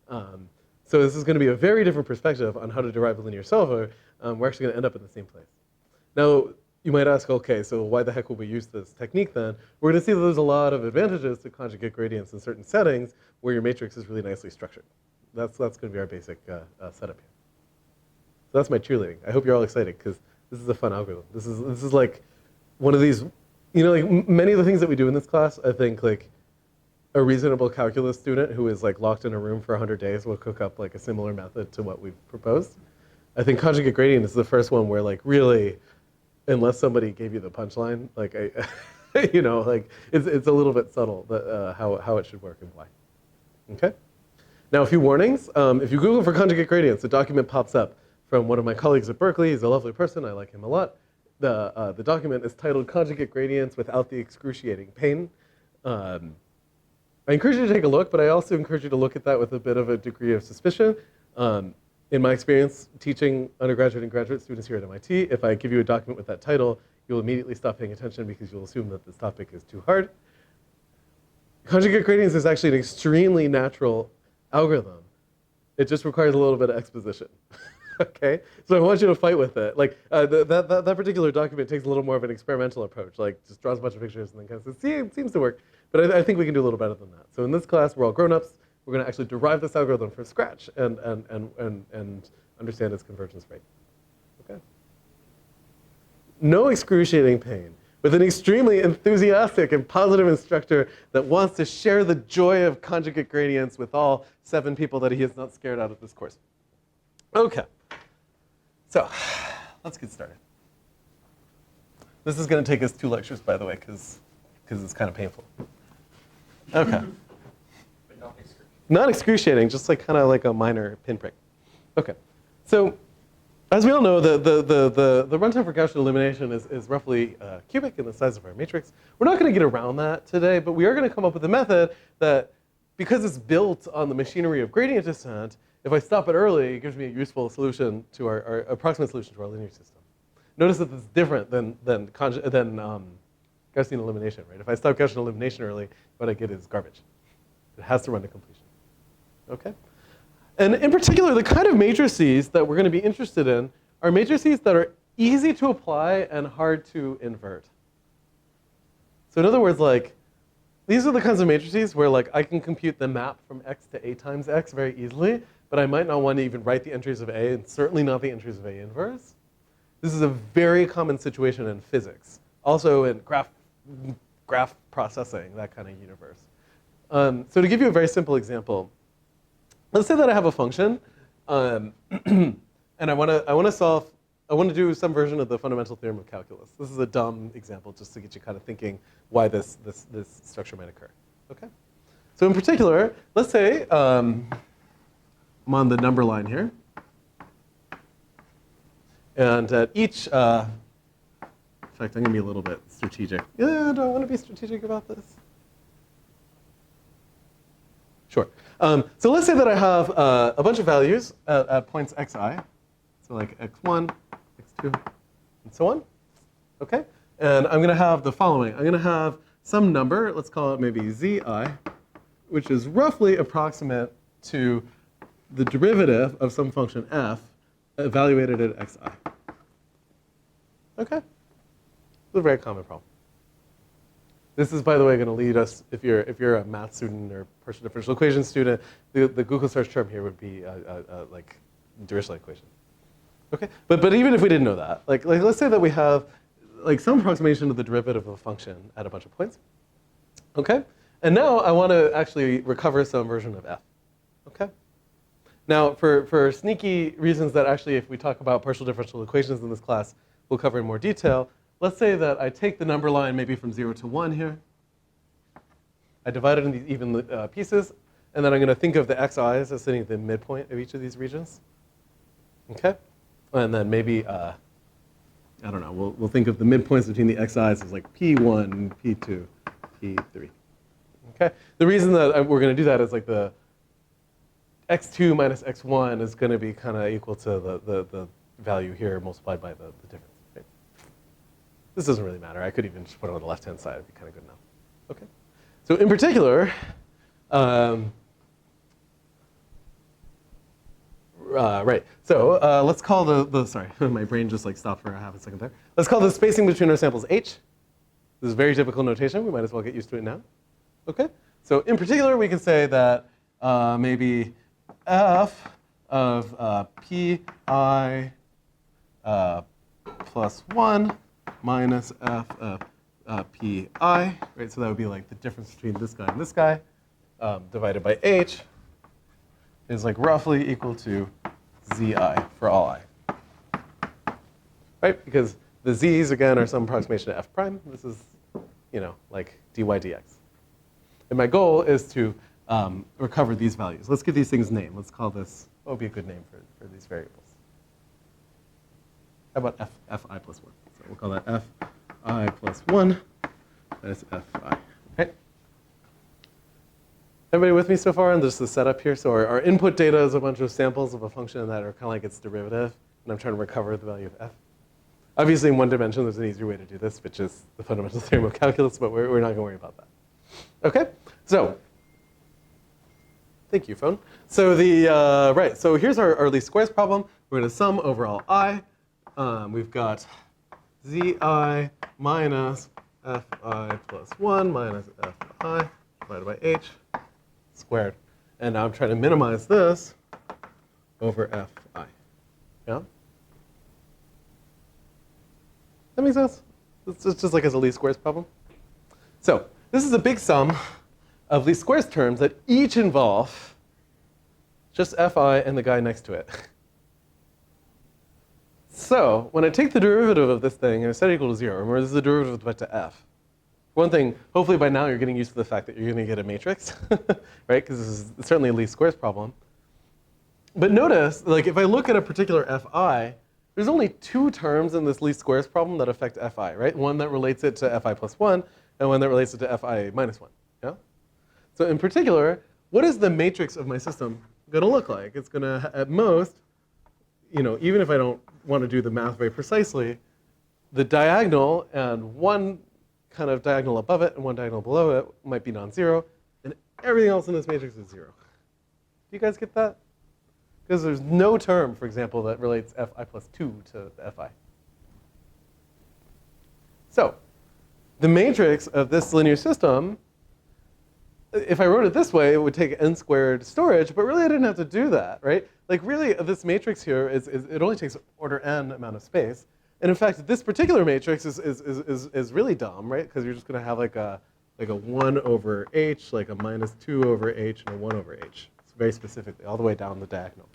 So this is going to be a very different perspective on how to derive a linear solver. We're actually going to end up in the same place. Now, you might ask, okay, so why the heck would we use this technique then? We're going to see that there's a lot of advantages to conjugate gradients in certain settings where your matrix is really nicely structured. That's going to be our basic setup here. So that's my cheerleading. I hope you're all excited because this is a fun algorithm. This is like one of these, like many of the things that we do in this class, I think like a reasonable calculus student who is like locked in a room for 100 days will cook up like a similar method to what we've proposed. I think conjugate gradient is the first one where like really, unless somebody gave you the punchline, like like it's a little bit subtle that, how it should work and why. Okay. Now a few warnings. If you Google for conjugate gradients, a document pops up from one of my colleagues at Berkeley. He's a lovely person. I like him a lot. The document is titled Conjugate Gradients Without the Excruciating Pain. I encourage you to take a look, but I also encourage you to look at that with a bit of a degree of suspicion. In my experience teaching undergraduate and graduate students here at MIT, if I give you a document with that title, you'll immediately stop paying attention because you'll assume that this topic is too hard. Conjugate gradients is actually an extremely natural algorithm. It just requires a little bit of exposition. Okay, so I want you to fight with it. Like that particular document takes a little more of an experimental approach, like just draws a bunch of pictures and then kind of says, see, it seems to work. But I think we can do a little better than that. So in this class, we're all grown-ups. We're going to actually derive this algorithm from scratch and understand its convergence rate. Okay. No excruciating pain. With an extremely enthusiastic and positive instructor that wants to share the joy of conjugate gradients with all 7 people that he has not scared out of this course. Okay. So let's get started. This is going to take us 2 lectures, by the way, because it's kind of painful. Okay. But not excruciating. Not excruciating, just like kind of like a minor pinprick. Okay. So as we all know, the runtime for Gaussian elimination is roughly cubic in the size of our matrix. We're not going to get around that today, but we are going to come up with a method that, because it's built on the machinery of gradient descent, if I stop it early, it gives me a useful solution to our approximate solution to our linear system. Notice that this is different than Gaussian elimination, right? If I stop Gaussian elimination early, what I get is garbage. It has to run to completion. Okay? And in particular, the kind of matrices that we're going to be interested in are matrices that are easy to apply and hard to invert. So in other words, like, these are the kinds of matrices where like I can compute the map from x to a times x very easily, but I might not want to even write the entries of a, and certainly not the entries of a inverse. This is a very common situation in physics. Also in graph processing, that kind of universe. So to give you a very simple example, let's say that I have a function, and I want to do some version of the fundamental theorem of calculus. This is a dumb example just to get you kind of thinking why this structure might occur. Okay? So in particular, let's say I'm on the number line here. And at each, in fact, I'm going to be a little bit strategic. Yeah, do I want to be strategic about this? Sure. So let's say that I have a bunch of values at points xi. So like x1, x2, and so on. Okay? And I'm going to have the following. I'm going to have some number, let's call it maybe zi, which is roughly approximate to the derivative of some function f evaluated at xi. Okay? It's a very common problem. This is, by the way, going to lead us, if you're a math student or partial differential equation student, the Google search term here would be like Dirichlet equation. Okay? But even if we didn't know that, like let's say that we have like some approximation of the derivative of a function at a bunch of points. Okay? And now I want to actually recover some version of f. Okay? Now, for sneaky reasons that actually, if we talk about partial differential equations in this class, we'll cover in more detail, let's say that I take the number line maybe from 0 to 1 here. I divide it in these even pieces, and then I'm going to think of the xi's as sitting at the midpoint of each of these regions. Okay? And then maybe, I don't know, we'll think of the midpoints between the xi's as like p1, p2, p3. Okay? The reason that we're going to do that is like the x2 minus x1 is going to be kind of equal to the value here multiplied by the difference. Right? This doesn't really matter. I could even just put it on the left-hand side. It'd be kind of good enough. Okay. So in particular, right. So let's call sorry, my brain just like stopped for a half a second there. Let's call the spacing between our samples h. This is very typical notation. We might as well get used to it now. Okay. So in particular, we can say that maybe f of pi plus 1 minus f of pi, right? So that would be like the difference between this guy and this guy divided by h is like roughly equal to zi for all I. Right? Because the z's, again, are some approximation to f prime. This is, like dy dx. And my goal is to recover these values. Let's give these things a name. Let's call this, what would be a good name for these variables? How about fi plus 1? So we'll call that fi plus 1 minus fi. Okay? Everybody with me so far? And there's the setup here. So our input data is a bunch of samples of a function that are kind of like its derivative. And I'm trying to recover the value of f. Obviously, in one dimension, there's an easier way to do this, which is the fundamental theorem of calculus. But we're not going to worry about that. Okay? So thank you, phone. So right, so here's our least squares problem. We're going to sum over all I. We've got zi minus fi plus 1 minus fi divided by h squared. And now I'm trying to minimize this over fi. Yeah? That makes sense? It's just like as a least squares problem. So this is a big sum of least squares terms that each involve just fi and the guy next to it. So when I take the derivative of this thing and I set it equal to 0, remember this is the derivative with respect to f. One thing, hopefully by now you're getting used to the fact that you're going to get a matrix, right? Because this is certainly a least squares problem. But notice, like if I look at a particular fi, there's only two terms in this least squares problem that affect fi, right? One that relates it to fi plus 1, and one that relates it to fi minus 1. Yeah? So in particular, what is the matrix of my system going to look like? It's going to, at most, even if I don't want to do the math very precisely, the diagonal and one kind of diagonal above it and one diagonal below it might be non-zero, and everything else in this matrix is 0. Do you guys get that? Because there's no term, for example, that relates fi plus 2 to fi. So the matrix of this linear system, if I wrote it this way, it would take n squared storage, but really I didn't have to do that, right? Like really, this matrix here, it only takes order n amount of space. And in fact, this particular matrix is really dumb, right? Because you're just going to have like a like a 1 over h, like a minus 2 over h, and a 1 over h. It's very specifically, all the way down the diagonal.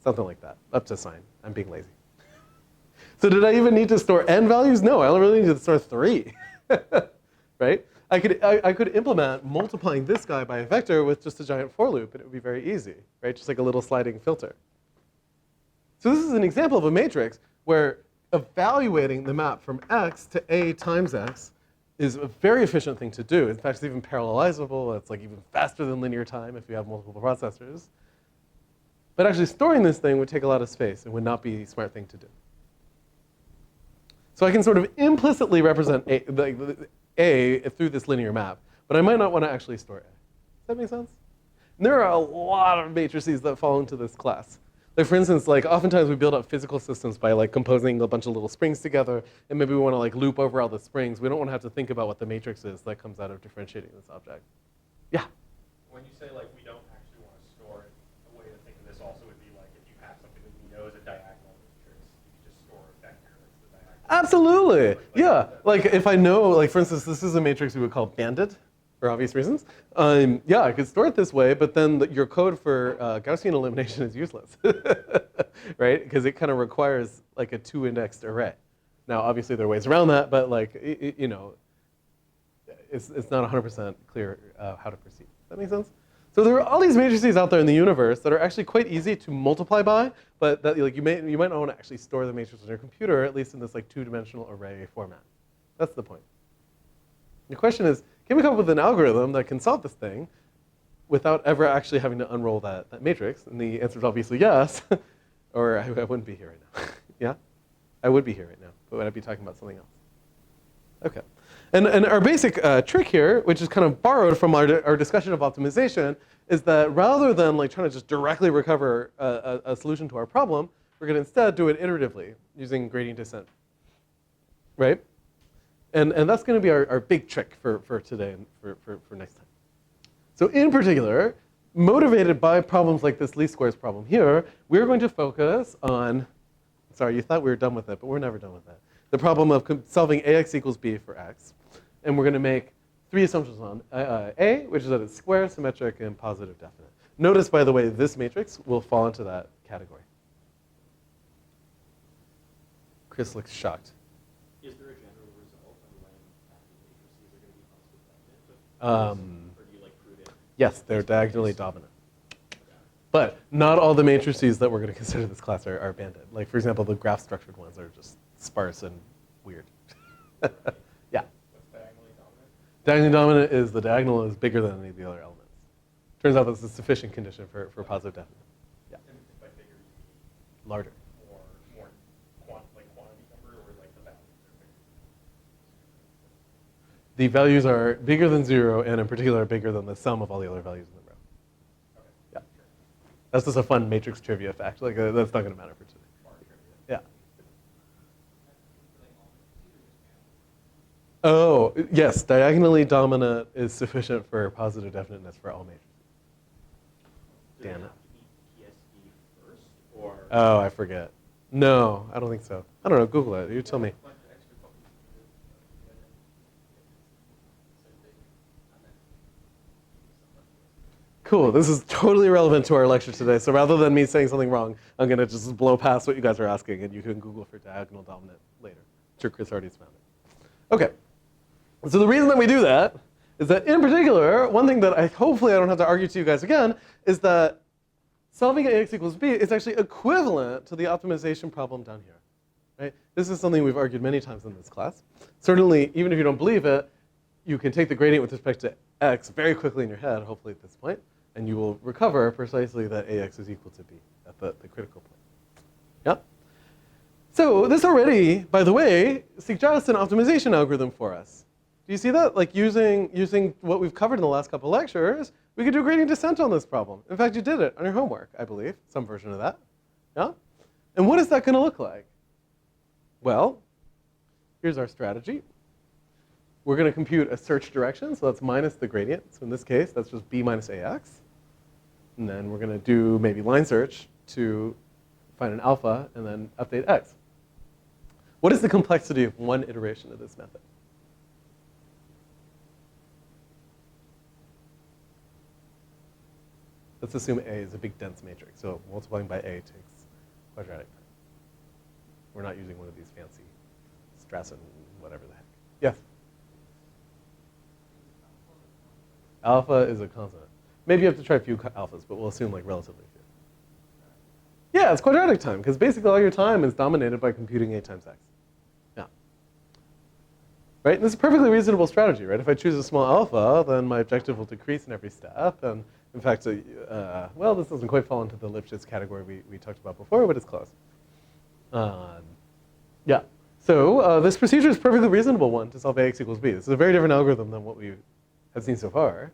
Something like that, up to sign. I'm being lazy. So did I even need to store n values? No, I only really need to store 3, right? I could implement multiplying this guy by a vector with just a giant for loop, and it would be very easy, right? Just like a little sliding filter. So this is an example of a matrix where evaluating the map from x to a times x is a very efficient thing to do. In fact, it's even parallelizable. It's like even faster than linear time if you have multiple processors. But actually storing this thing would take a lot of space and would not be a smart thing to do. So I can sort of implicitly represent A through this linear map, but I might not want to actually store A. Does that make sense? And there are a lot of matrices that fall into this class. Like for instance, like oftentimes we build up physical systems by like composing a bunch of little springs together, and maybe we want to like loop over all the springs. We don't want to have to think about what the matrix is that comes out of differentiating this object. Yeah? When you say like we don't actually want to store it, a way to think of this also would be like if you have something that we know is a diagonal matrix, you could just store a vector that's the diagonal. Absolutely. Yeah. Like if I know, like for instance, this is a matrix we would call banded, for obvious reasons. Yeah, I could store it this way, but then your code for Gaussian elimination is useless, right? Because it kind of requires like a 2-indexed array. Now, obviously there are ways around that, but like you know, it's not 100% clear how to proceed. Does that make sense? So there are all these matrices out there in the universe that are actually quite easy to multiply by, but that like you might not want to actually store the matrix on your computer, at least in this like 2-dimensional array format. That's the point. The question is, can we come up with an algorithm that can solve this thing without ever actually having to unroll that matrix? And the answer is obviously yes, or I wouldn't be here right now. Yeah? I would be here right now, but I'd be talking about something else. Okay. And our basic trick here, which is kind of borrowed from our discussion of optimization, is that rather than like trying to just directly recover a solution to our problem, we're going to instead do it iteratively using gradient descent, right? And that's going to be our big trick for today and for next time. So in particular, motivated by problems like this least squares problem here, we're going to focus on, sorry, you thought we were done with it, but we're never done with that. The problem of solving ax equals b for x. And we're going to make 3 assumptions on A, which is that it's square, symmetric, and positive definite. Notice, by the way, this matrix will fall into that category. Chris looks shocked. Is there a general result on when matrices are going to be positive definite? Or do you like prove it? Yes, they're diagonally dominant. But not all the matrices that we're going to consider this class are banded. Like, for example, the graph structured ones are just sparse and weird. Yeah. What's diagonally dominant? Diagonally dominant is the diagonal is bigger than any of the other elements. Turns out that's a sufficient condition for positive definite. Yeah. And if by bigger, you mean Larger. more quantity number, or like the values are bigger? The values are bigger than 0, and in particular, bigger than the sum of all the other values in the row. Okay. Yeah. That's just a fun matrix trivia fact. Like, that's not going to matter for today. Yeah. Oh, yes, diagonally dominant is sufficient for positive definiteness for all matrices. Do they Damn it. have to be PSD first, or? Oh, I forget. No, I don't think so. I don't know, Google it. You tell me. Cool, this is totally relevant to our lecture today. So rather than me saying something wrong, I'm going to just blow past what you guys are asking, and you can Google for diagonal dominant later. I'm sure Chris already found it. Okay, so the reason that we do that is that in particular, one thing that hopefully I don't have to argue to you guys again, is that solving ax equals b is actually equivalent to the optimization problem down here. Right? This is something we've argued many times in this class. Certainly, even if you don't believe it, you can take the gradient with respect to x very quickly in your head, hopefully at this point, and you will recover precisely that ax is equal to b at the critical point. Yeah? So this already, by the way, suggests an optimization algorithm for us. Do you see that? Like using what we've covered in the last couple lectures, we could do gradient descent on this problem. In fact, you did it on your homework, I believe, some version of that. Yeah? And what is that going to look like? Well, here's our strategy. We're going to compute a search direction, so that's minus the gradient. So in this case, that's just b minus ax. And then we're going to do maybe line search to find an alpha and then update x. What is the complexity of one iteration of this method? Let's assume A is a big dense matrix. So multiplying by A takes quadratic time. We're not using one of these fancy Strassen, whatever the heck. Yes? Alpha is a constant. Maybe you have to try a few alphas, but we'll assume like relatively few. Yeah, it's quadratic time, because basically all your time is dominated by computing A times X. Yeah. Right? And this is a perfectly reasonable strategy, right? If I choose a small alpha, then my objective will decrease in every step. And in fact, well, this doesn't quite fall into the Lipschitz category we talked about before, but it's close. Yeah. So this procedure is a perfectly reasonable one to solve Ax equals b. This is a very different algorithm than what we have seen so far,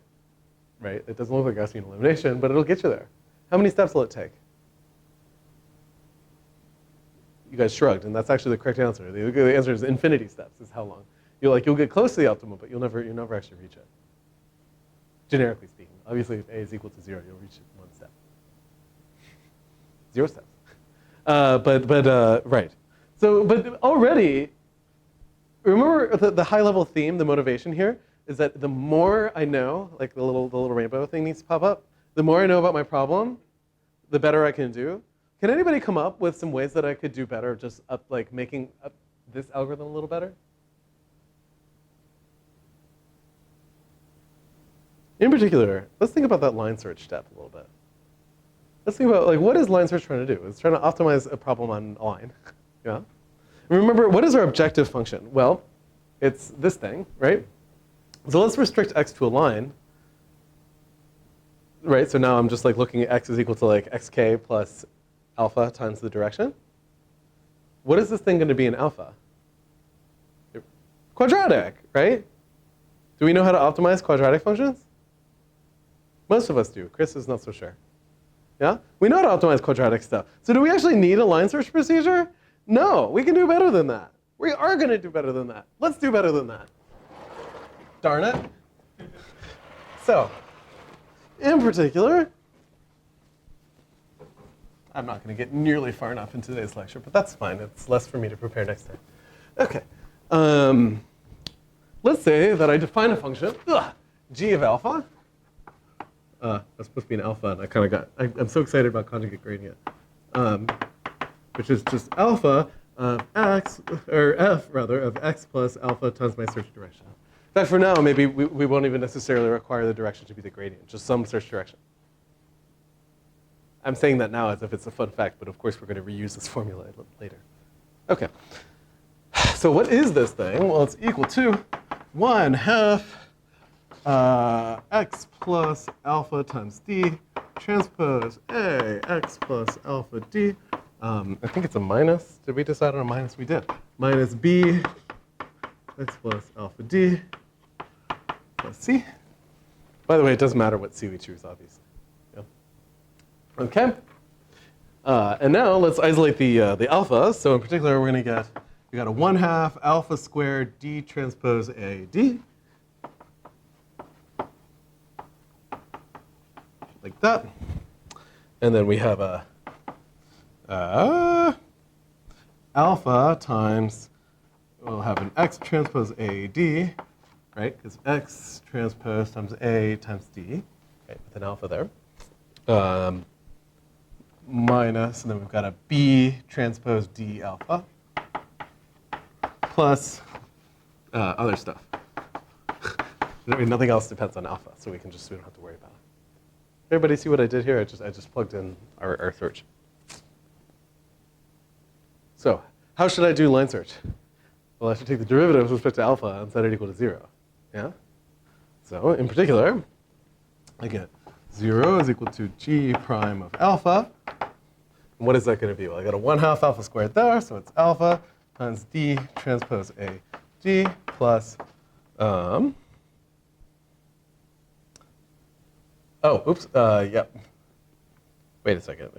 right? It doesn't look like Gaussian elimination, but it'll get you there. How many steps will it take? You guys shrugged, and that's actually the correct answer. The answer is infinity steps. Is how long you'll get close to the optimum, but you'll never actually reach it. Generically speaking, obviously, if A is equal to 0, you'll reach it in 1 step. 0 steps. Right. So, but already, remember the high-level theme, the motivation here, is that the more I know, like the little rainbow thing needs to pop up, the more I know about my problem, the better I can do. Can anybody come up with some ways that I could do better, just making this algorithm a little better? In particular, let's think about that line search step a little bit. Let's think about what is line search trying to do? It's trying to optimize a problem on a line. Yeah. Remember, what is our objective function? Well, it's this thing, right? So let's restrict x to a line. Right, so now I'm just looking at x is equal to xk plus alpha times the direction. What is this thing going to be in alpha? Quadratic, right? Do we know how to optimize quadratic functions? Most of us do. Chris is not so sure. Yeah? We know how to optimize quadratic stuff. So do we actually need a line search procedure? No, we can do better than that. We are going to do better than that. Let's do better than that. Darn it. So, in particular, I'm not going to get nearly far enough in today's lecture, but that's fine. It's less for me to prepare next time. Okay. Let's say that I define a function, g of alpha. That's supposed to be an alpha, and I kind of I'm so excited about conjugate gradient, which is just alpha of x, or f rather, of x plus alpha times my search direction. In fact, for now, maybe we won't even necessarily require the direction to be the gradient, just some search direction. I'm saying that now as if it's a fun fact, but of course we're going to reuse this formula later. Okay. So what is this thing? Well, it's equal to 1/2 x plus alpha times d transpose a x plus alpha d. I think it's a minus. Did we decide on a minus? We did. Minus b x plus alpha d plus c. By the way, it doesn't matter what c we choose, obviously. Yeah. Okay. And now let's isolate the alpha. So in particular, we got a 1/2 alpha squared d transpose a d. Like that. And then we have a alpha times, we'll have an x transpose a d, right? Because x transpose times a times d, okay, with an alpha there. Minus, and then we've got a b transpose d alpha, plus other stuff. I mean, nothing else depends on alpha, so we don't have to worry about it. Everybody see what I did here? I just plugged in our search. So how should I do line search? Well, I should take the derivative with respect to alpha and set it equal to 0. Yeah? So in particular, I get 0 is equal to g prime of alpha. And what is that going to be? Well, I got a 1/2 alpha squared there, so it's alpha times d transpose a d plus, oh, oops, yep. Wait a second.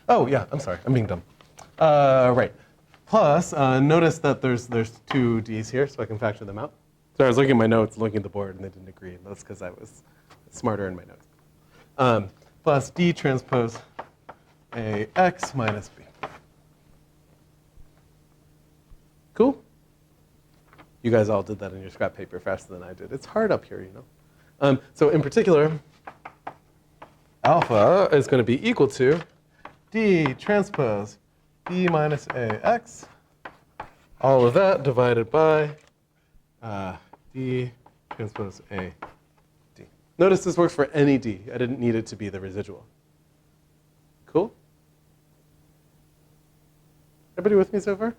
Oh, yeah, I'm sorry, I'm being dumb. Right. Plus, notice that there's 2 d's here, so I can factor them out. So I was looking at my notes, looking at the board, and they didn't agree. And that's because I was smarter in my notes. Plus d transpose a x minus b. Cool? You guys all did that in your scrap paper faster than I did. It's hard up here, you know. So in particular, alpha is going to be equal to d transpose b minus ax, all of that divided by d transpose a d. Notice this works for any d. I didn't need it to be the residual. Cool? Everybody with me so far?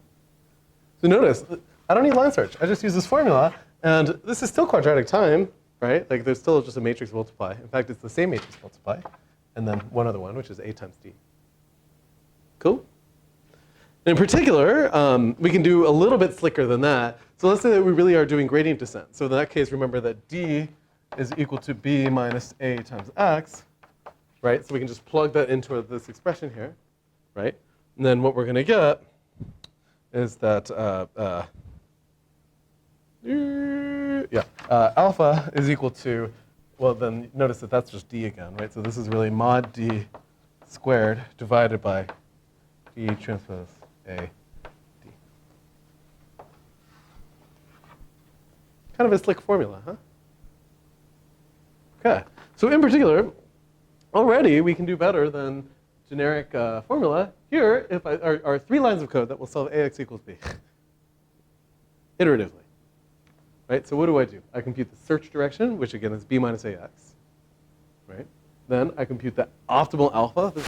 So notice, I don't need line search. I just use this formula, and this is still quadratic time, right? Like there's still just a matrix multiply. In fact, it's the same matrix multiply, and then one other one, which is a times d. Cool? In particular, we can do a little bit slicker than that. So let's say that we really are doing gradient descent. So in that case, remember that d is equal to b minus a times x, right? So we can just plug that into this expression here, right? And then what we're going to get is that alpha is equal to, well, then notice that that's just d again, right? So this is really mod d squared divided by d transpose a d. Kind of a slick formula, huh? Okay. So in particular, already we can do better than generic formula. Here are 3 lines of code that will solve ax equals b iteratively. Right? So what do? I compute the search direction, which again is b minus ax. Right? Then I compute the optimal alpha. This